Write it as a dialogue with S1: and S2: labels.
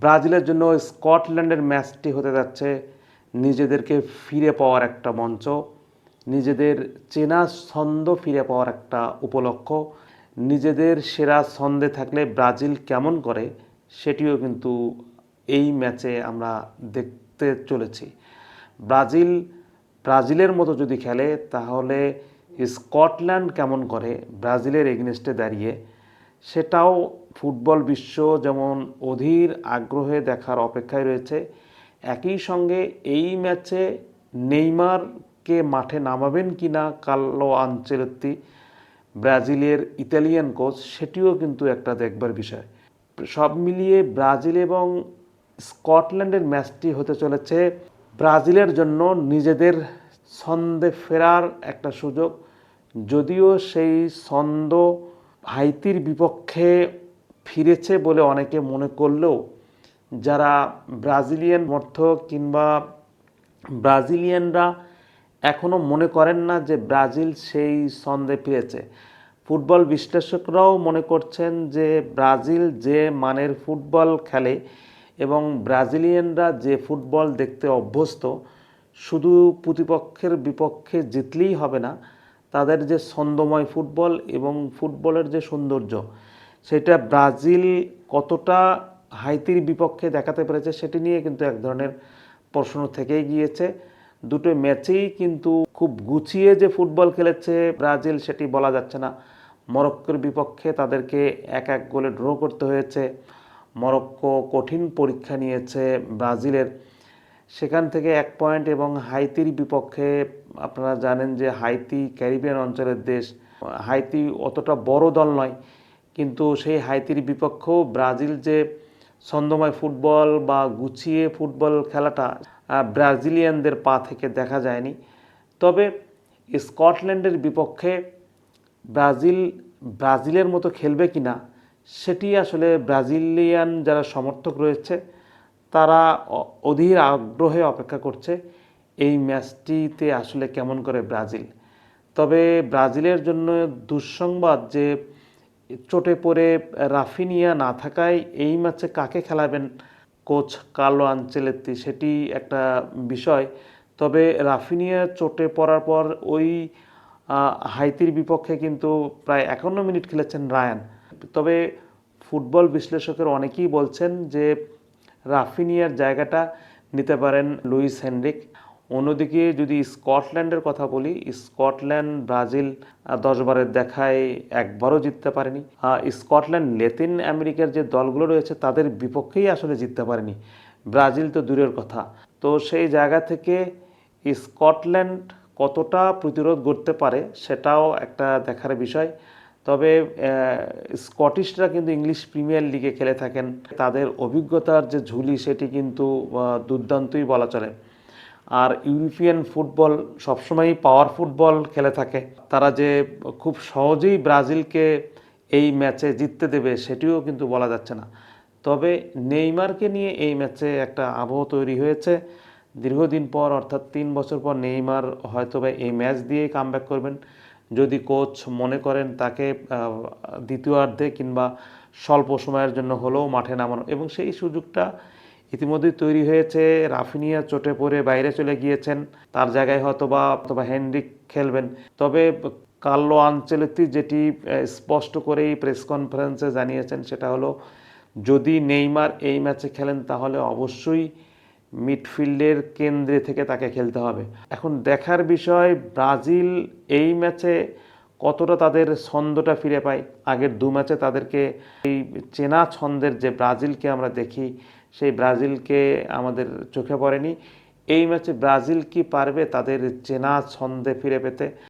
S1: ব্রাজিলের জন্য স্কটল্যান্ডের ম্যাচটি হতে যাচ্ছে নিজেদেরকে ফিরে পাওয়ার একটা মঞ্চ, নিজেদের চেনা ছন্দ ফিরে পাওয়ার একটা উপলক্ষ। নিজেদের সেরা ছন্দে থাকলে ব্রাজিল কেমন করে সেটিও কিন্তু এই ম্যাচে আমরা দেখতে চলেছি। ব্রাজিল ব্রাজিলের মতো যদি খেলে তাহলে স্কটল্যান্ড কেমন করে ব্রাজিলের এগেনস্টে দাঁড়িয়ে, সেটাও ফুটবল বিশ্ব যেমন অধীর আগ্রহে দেখার অপেক্ষায় রয়েছে। একই সঙ্গে এই ম্যাচে নেইমারকে মাঠে নামাবেন কিনা কার্লো আনচেলত্তি, ব্রাজিলের ইতালিয়ান কোচ, সেটিও কিন্তু একটা দেখবার বিষয়। সব মিলিয়ে ব্রাজিল এবং স্কটল্যান্ডের ম্যাচটি হতে চলেছে ব্রাজিলের জন্য নিজেদের ছন্দে ফেরার একটা সুযোগ। যদিও সেই ছন্দ হাইতির বিপক্ষে ফিরেছে বলে অনেকে মনে করলেও যারা ব্রাজিলিয়ান সমর্থক কিংবা ব্রাজিলিয়ানরা এখনও মনে করেন না যে ব্রাজিল সেই ছন্দে ফিরেছে। ফুটবল বিশ্লেষকরাও মনে করছেন যে ব্রাজিল যে মানের ফুটবল খেলে এবং ব্রাজিলিয়ানরা যে ফুটবল দেখতে অভ্যস্ত, শুধু প্রতিপক্ষের বিপক্ষে জিতলেই হবে না, তাদের যে ছন্দময় ফুটবল এবং ফুটবলের যে সৌন্দর্য, সেটা ব্রাজিল কতটা হাইতির বিপক্ষে দেখাতে পেরেছে সেটি নিয়ে কিন্তু এক ধরনের প্রশ্ন থেকেই গিয়েছে। দুটো ম্যাচেই কিন্তু খুব গুছিয়ে যে ফুটবল খেলেছে ব্রাজিল সেটি বলা যাচ্ছে না। মরক্কোর বিপক্ষে তাদেরকে 1-1 গোলে ড্র করতে হয়েছে। মরক্কো কঠিন পরীক্ষা নিয়েছে ব্রাজিলের, সেখান থেকে 1 পয়েন্ট। এবং হাইতির বিপক্ষে আপনারা জানেন যে হাইতি ক্যারিবিয়ান অঞ্চলের দেশ, হাইতি অতটা বড় দল নয়, কিন্তু সেই হাইতির বিপক্ষেও ব্রাজিল যে ছন্দময় ফুটবল বা গুছিয়ে ফুটবল খেলাটা ব্রাজিলিয়ানদের পা থেকে দেখা যায়নি। তবে স্কটল্যান্ডের বিপক্ষে ব্রাজিলের মতো খেলবে কিনা সেটি আসলে ব্রাজিলিয়ান যারা সমর্থক রয়েছে তারা অধীর আগ্রহে অপেক্ষা করছে এই ম্যাচটিতে আসলে কেমন করে ব্রাজিল। তবে ব্রাজিলের জন্য দুঃসংবাদ যে চোটে পড়ে রাফিনিয়া না থাকায় এই ম্যাচে কাকে খেলাবেন কোচ কার্লো আনচেলত্তি সেটি একটা বিষয়। তবে রাফিনিয়া চোটে পড়ার পর ওই হাইতির বিপক্ষে কিন্তু প্রায় 51 মিনিট খেলেছেন রায়ান। তবে ফুটবল বিশ্লেষকের অনেকেই বলছেন যে রাফিনিয়ার জায়গাটা নিতে পারেন লুইস হেনরিক। অন্যদিকে যদি স্কটল্যান্ডের কথা বলি, স্কটল্যান্ড ব্রাজিল 10 বারের দেখায় একবারও জিততে পারেনি। স্কটল্যান্ড ল্যাতিন আমেরিকার যে দলগুলো রয়েছে তাদের বিপক্ষেই আসলে জিততে পারেনি, ব্রাজিল তো দূরের কথা। তো সেই জায়গা থেকে স্কটল্যান্ড কতটা প্রতিরোধ গড়তে পারে সেটাও একটা দেখার বিষয়। তবে স্কটিশরা কিন্তু ইংলিশ প্রিমিয়ার লিগে খেলে থাকেন, তাদের অভিজ্ঞতার যে ঝুলি সেটি কিন্তু দুর্দান্তই বলা চলে। আর ইউরোপিয়ান ফুটবল সবসময়ই পাওয়ার ফুটবল খেলে থাকে, তারা যে খুব সহজেই ব্রাজিলকে এই ম্যাচে জিততে দেবে সেটিও কিন্তু বলা যাচ্ছে না। তবে নেইমারকে নিয়ে এই ম্যাচে একটা আবহ তৈরি হয়েছে। দীর্ঘদিন পর অর্থাৎ 3 বছর পর নেইমার হয়তোবা এই ম্যাচ দিয়েই কামব্যাক করবেন, যদি কোচ মনে করেন তাকে দ্বিতীয়ার্ধে কিংবা স্বল্প সময়ের জন্য হলেও মাঠে নামানো। এবং সেই সুযোগটা ইতিমধ্যেই তৈরি হয়েছে। রাফিনিয়া চোটে পড়ে বাইরে চলে গিয়েছেন, তার জায়গায় হয়তোবা হেনরিক খেলবেন। তবে কার্লো আনচেলত্তি যেটি স্পষ্ট করেই প্রেস কনফারেন্সে জানিয়েছেন সেটা হলো, যদি নেইমার এই ম্যাচে খেলেন তাহলে অবশ্যই মিডফিল্ডের কেন্দ্রে থেকে তাকে খেলতে হবে। এখন দেখার বিষয় ব্রাজিল এই ম্যাচে কতটা তাদের ছন্দটা ফিরে পায়। আগের 2 ম্যাচে তাদেরকে এই চেনা ছন্দের যে ব্রাজিলকে আমরা দেখি সেই ব্রাজিলকে আমাদের চোখে পড়েনি। এই ম্যাচে ব্রাজিল কি পারবে তাদের চেনা ছন্দে ফিরে পেতে?